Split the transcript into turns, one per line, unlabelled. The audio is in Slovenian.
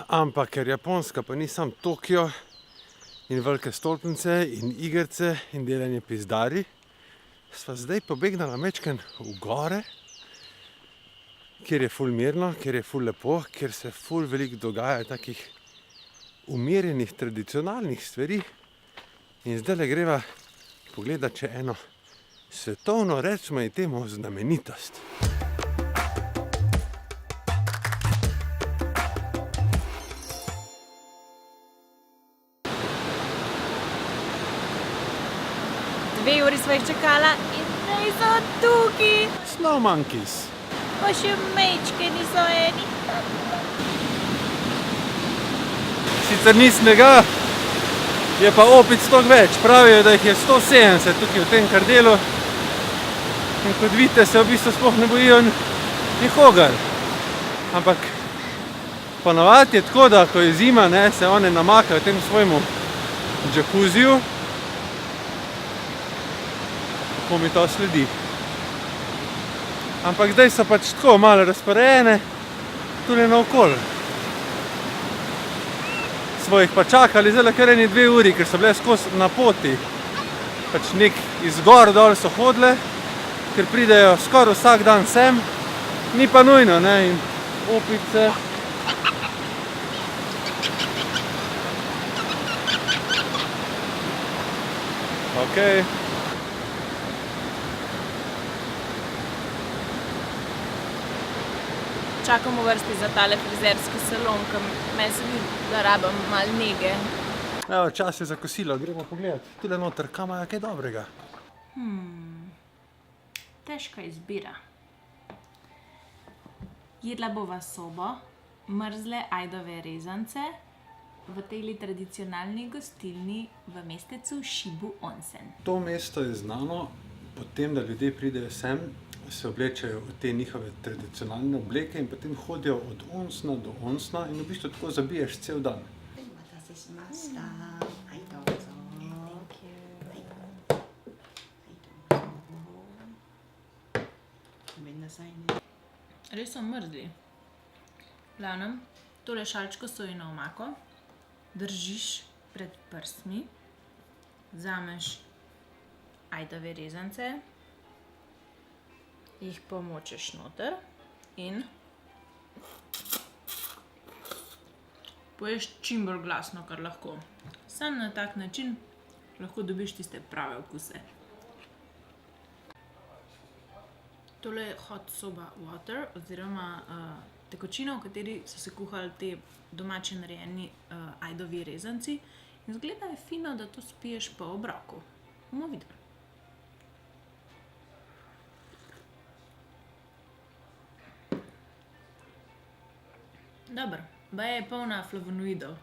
Ampak ker Japonska pa ni sam Tokio in velike stolpnice in igrice in delanje pizdari, sva zdaj pobegnala majčkeno v gore, kjer je ful mirno, kjer je ful lepo, kjer se ful veliko dogaja takih umirjenih, tradicionalnih stvari. In zdajle greva pogledat še eno svetovno, recimo ji temu, znamenitost.
Dve uri sva jih čakala in zdaj so tukaj.
Snow monkeys.
Pa še mečkeni so eni.
Sicer ni snega, je pa opic toliko več. Pravijo, da jih je 170 tukaj v tem krdelu. In kot vidite, se v bistvu sploh ne bojijo nikogar. Ampak ponavadi je tako, da ko je zima, se one namakajo tem svojemu džakuziju. Kako mi to sledi. Ampak zdaj so pač tako malo razporejene, tule naokoli. Smo jih pa čakali zdaj kar eni 2 uri, ker so bile skozi na poti. Pač nek iz gor dol so hodile, ker pridejo skoraj vsak dan sem. Ni pa nujno, in opice. Okej.
Čakam v vrsti za tale frizerski salon, ker meni se vidi, da rabim malo nege.
Evo, čas je za kosilo, gremo pogledat. Tule noter, kaj imajo kaj dobrega.
Težka izbira. Jedla bova sobo, mrzle ajdove rezance v tejli tradicionalni gostilni v mestecu Shibu Onsen.
To mesto je znano po tem, da ljudje pridejo sem, se oblečejo v te njihove tradicionalne obleke in potem hodijo od onsna do onsna in v bistvu tako zabiješ cel dan.
Res so mrzli. V glavnem, tole šalčko sojino omako držiš pred prstmi, vzameš ajdove rezance, jih pomočeš noter in poješ čim bolj glasno, kar lahko. Samo na tak način lahko dobiš tiste prave okuse. Tole je hot soba water oziroma tekočina, v kateri so se kuhali te domače narejeni ajdovi rezanci. In izgleda je fino, da to spiješ po obroku. Bomo videli. Dobro, baje je polna flavonoidov.